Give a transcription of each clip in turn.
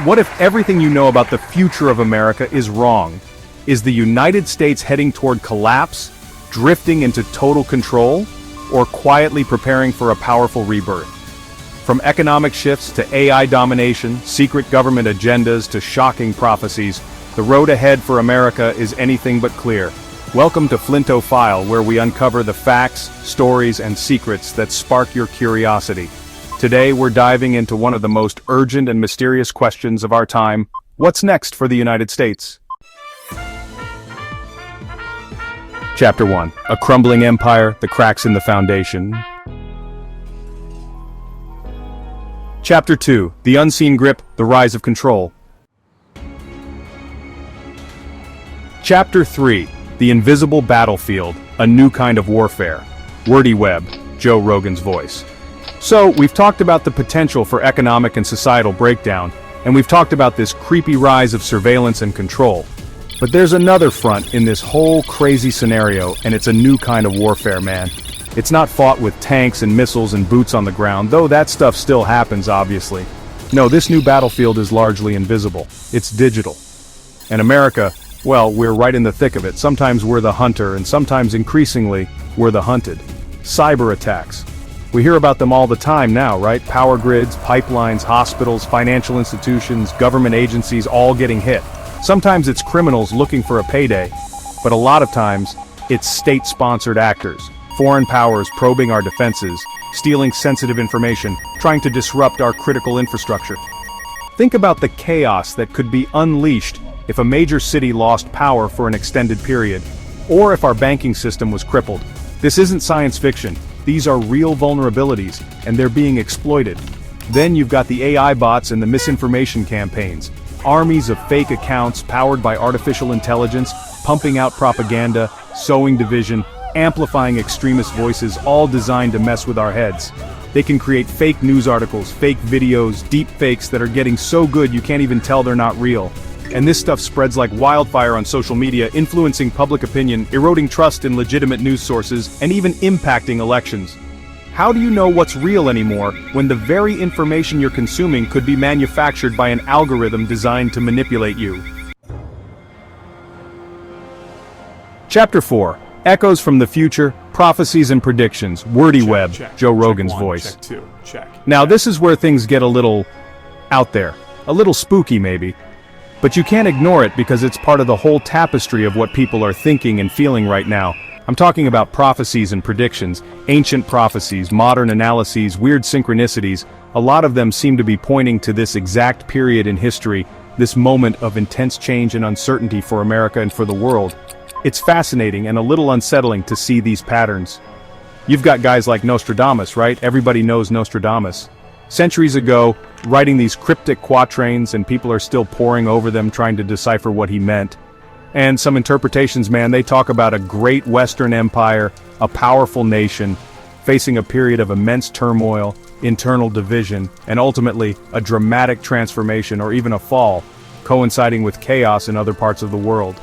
What if everything you know about the future of America is wrong? Is the United States heading toward collapse, drifting into total control, or quietly preparing for a powerful rebirth? From economic shifts to AI domination, secret government agendas to shocking prophecies, the road ahead for America is anything but clear. Welcome to Flinto File, where we uncover the facts, stories, and secrets that spark your curiosity. Today we're diving into one of the most urgent and mysterious questions of our time. What's next for the United States? Chapter 1. A crumbling empire, the cracks in the foundation. Chapter 2. The unseen grip, the rise of control. Chapter 3. The invisible battlefield, a new kind of warfare. Wordy Web, Joe Rogan's voice. So, we've talked about the potential for economic and societal breakdown, and we've talked about this creepy rise of surveillance and control. But there's another front in this whole crazy scenario, and it's a new kind of warfare, man. It's not fought with tanks and missiles and boots on the ground, though that stuff still happens, obviously. No, this new battlefield is largely invisible. It's digital. And America, well, we're right in the thick of it. Sometimes we're the hunter, and sometimes increasingly, we're the hunted. Cyber attacks. We hear about them all the time now, right? Power grids, pipelines, hospitals, financial institutions, government agencies all getting hit. Sometimes it's criminals looking for a payday, but a lot of times, it's state-sponsored actors, foreign powers probing our defenses, stealing sensitive information, trying to disrupt our critical infrastructure. Think about the chaos that could be unleashed if a major city lost power for an extended period, or if our banking system was crippled. This isn't science fiction. These are real vulnerabilities, and they're being exploited. Then you've got the AI bots and the misinformation campaigns. Armies of fake accounts powered by artificial intelligence, pumping out propaganda, sowing division, amplifying extremist voices, all designed to mess with our heads. They can create fake news articles, fake videos, deep fakes that are getting so good you can't even tell they're not real. And this stuff spreads like wildfire on social media, influencing public opinion, eroding trust in legitimate news sources, and even impacting elections. How do you know what's real anymore when the very information you're consuming could be manufactured by an algorithm designed to manipulate you? Chapter 4. Echoes from the Future, Prophecies and Predictions, Wordy Web, Joe Rogan's voice. Now this is where things get a little out there, a little spooky maybe. But you can't ignore it because it's part of the whole tapestry of what people are thinking and feeling right now. I'm talking about prophecies and predictions, ancient prophecies, modern analyses, weird synchronicities. A lot of them seem to be pointing to this exact period in history, this moment of intense change and uncertainty for America and for the world. It's fascinating and a little unsettling to see these patterns. You've got guys like Nostradamus, right? Everybody knows Nostradamus. Centuries ago, writing these cryptic quatrains, and people are still poring over them trying to decipher what he meant. And some interpretations, man, they talk about a great Western empire, a powerful nation, facing a period of immense turmoil, internal division, and ultimately, a dramatic transformation or even a fall, coinciding with chaos in other parts of the world.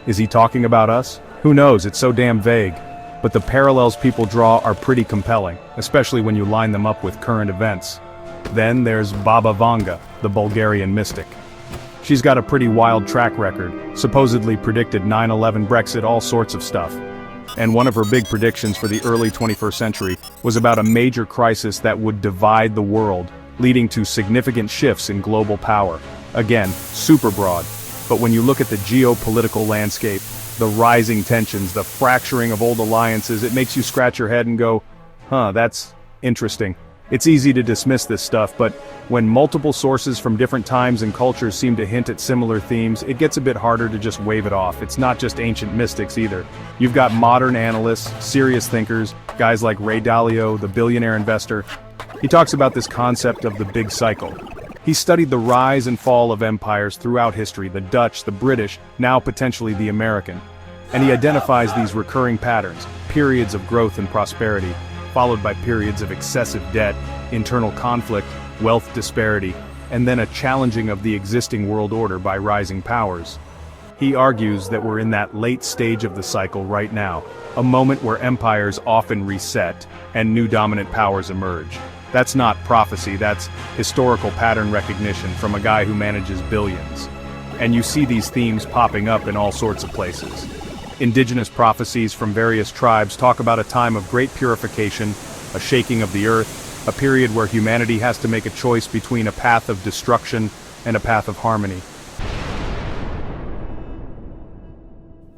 Is he talking about us? Who knows, it's so damn vague. But the parallels people draw are pretty compelling, especially when you line them up with current events. Then there's Baba Vanga, the Bulgarian mystic. She's got a pretty wild track record, supposedly predicted 9/11 Brexit, all sorts of stuff. And one of her big predictions for the early 21st century was about a major crisis that would divide the world, leading to significant shifts in global power. Again, super broad. But when you look at the geopolitical landscape, the rising tensions, the fracturing of old alliances, it makes you scratch your head and go, that's interesting. It's easy to dismiss this stuff, but when multiple sources from different times and cultures seem to hint at similar themes, it gets a bit harder to just wave it off. It's not just ancient mystics either. You've got modern analysts, serious thinkers, guys like Ray Dalio, the billionaire investor. He talks about this concept of the big cycle. He studied the rise and fall of empires throughout history, the Dutch, the British, now potentially the American. And he identifies these recurring patterns, periods of growth and prosperity, followed by periods of excessive debt, internal conflict, wealth disparity, and then a challenging of the existing world order by rising powers. He argues that we're in that late stage of the cycle right now, a moment where empires often reset and new dominant powers emerge. That's not prophecy, that's historical pattern recognition from a guy who manages billions. And you see these themes popping up in all sorts of places. Indigenous prophecies from various tribes talk about a time of great purification, a shaking of the earth, a period where humanity has to make a choice between a path of destruction and a path of harmony.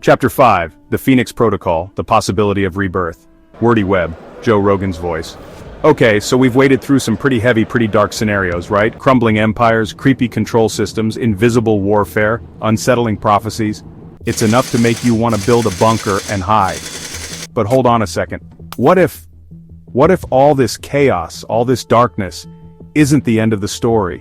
Chapter 5, The Phoenix Protocol, The Possibility of Rebirth. Wordy Web, Joe Rogan's voice. Okay, so we've waded through some pretty heavy, pretty dark scenarios, right? Crumbling empires, creepy control systems, invisible warfare, unsettling prophecies. It's enough to make you want to build a bunker and hide. But hold on a second. What if all this chaos, all this darkness, isn't the end of the story?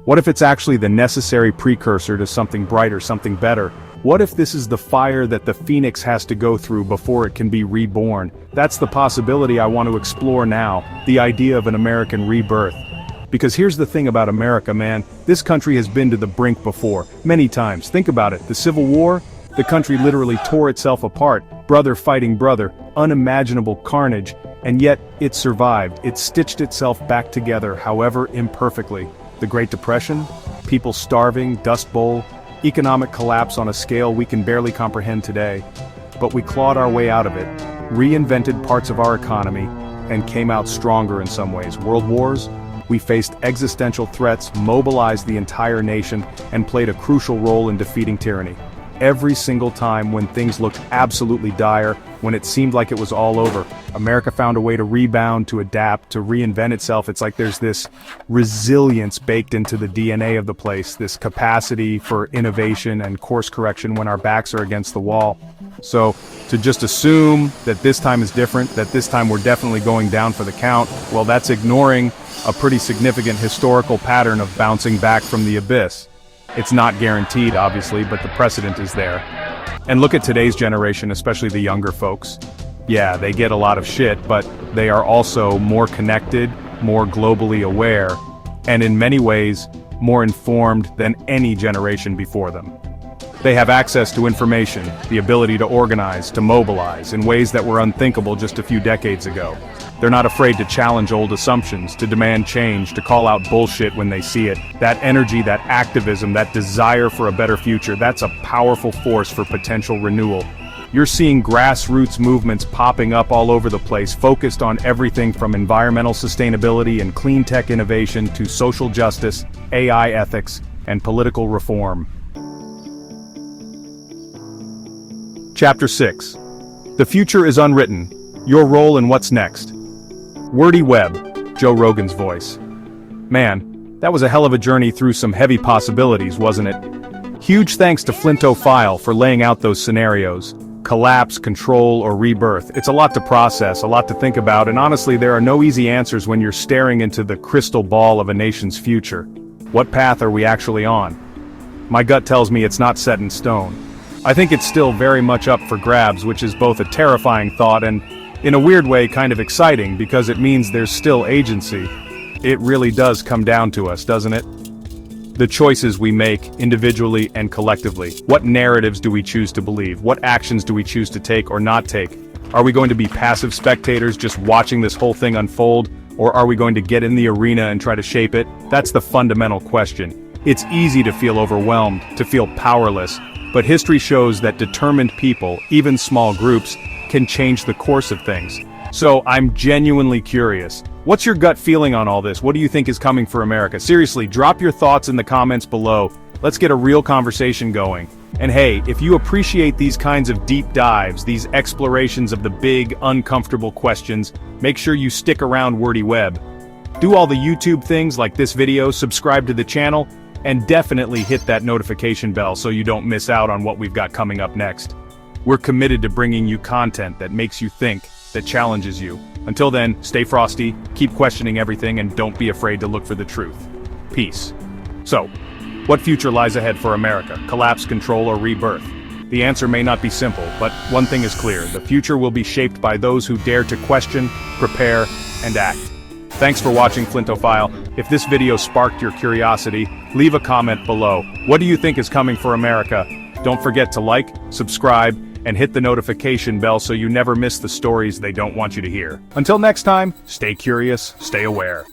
What if it's actually the necessary precursor to something brighter, something better? What if this is the fire that the phoenix has to go through before it can be reborn? That's the possibility I want to explore now, the idea of an American rebirth. Because here's the thing about America, man, this country has been to the brink before, many times. Think about it, the Civil War, the country literally tore itself apart, brother fighting brother, unimaginable carnage, and yet it survived, it stitched itself back together, however imperfectly. The Great Depression, people starving, Dust Bowl, economic collapse on a scale we can barely comprehend today. But we clawed our way out of it, reinvented parts of our economy, and came out stronger in some ways. World wars, we faced existential threats, mobilized the entire nation, and played a crucial role in defeating tyranny. Every single time when things looked absolutely dire, when it seemed like it was all over, America found a way to rebound, to adapt, to reinvent itself. It's like there's this resilience baked into the DNA of the place, this capacity for innovation and course correction when our backs are against the wall. So, to just assume that this time is different, that this time we're definitely going down for the count, well, that's ignoring a pretty significant historical pattern of bouncing back from the abyss. It's not guaranteed, obviously, but the precedent is there. And look at today's generation, especially the younger folks. Yeah, they get a lot of shit, but they are also more connected, more globally aware, and in many ways, more informed than any generation before them. They have access to information, the ability to organize, to mobilize, in ways that were unthinkable just a few decades ago. They're not afraid to challenge old assumptions, to demand change, to call out bullshit when they see it. That energy, that activism, that desire for a better future, that's a powerful force for potential renewal. You're seeing grassroots movements popping up all over the place, focused on everything from environmental sustainability and clean tech innovation to social justice, AI ethics, and political reform. Chapter 6. The Future is Unwritten. Your Role in What's Next. Wordy Web, Joe Rogan's voice. Man, that was a hell of a journey through some heavy possibilities, wasn't it? Huge thanks to Flinto File for laying out those scenarios. Collapse, control, or rebirth. It's a lot to process, a lot to think about, and honestly there are no easy answers when you're staring into the crystal ball of a nation's future. What path are we actually on? My gut tells me it's not set in stone. I think it's still very much up for grabs, which is both a terrifying thought and, in a weird way, kind of exciting because it means there's still agency. It really does come down to us, doesn't it? The choices we make, individually and collectively. What narratives do we choose to believe? What actions do we choose to take or not take? Are we going to be passive spectators just watching this whole thing unfold? Or are we going to get in the arena and try to shape it? That's the fundamental question. It's easy to feel overwhelmed, to feel powerless, but history shows that determined people, even small groups, can change the course of things. So I'm genuinely curious. What's your gut feeling on all this? What do you think is coming for America? Seriously, drop your thoughts in the comments below. Let's get a real conversation going. And hey, if you appreciate these kinds of deep dives, these explorations of the big, uncomfortable questions, make sure you stick around Wordy Web. Do all the YouTube things like this video, subscribe to the channel, and definitely hit that notification bell so you don't miss out on what we've got coming up next. We're committed to bringing you content that makes you think, that challenges you. Until then, stay frosty, keep questioning everything, and don't be afraid to look for the truth. Peace. So, what future lies ahead for America? Collapse, control, or rebirth? The answer may not be simple, but one thing is clear. The future will be shaped by those who dare to question, prepare, and act. Thanks for watching Flinto File. If this video sparked your curiosity, leave a comment below. What do you think is coming for America? Don't forget to like, subscribe, and hit the notification bell so you never miss the stories they don't want you to hear. Until next time, stay curious, stay aware.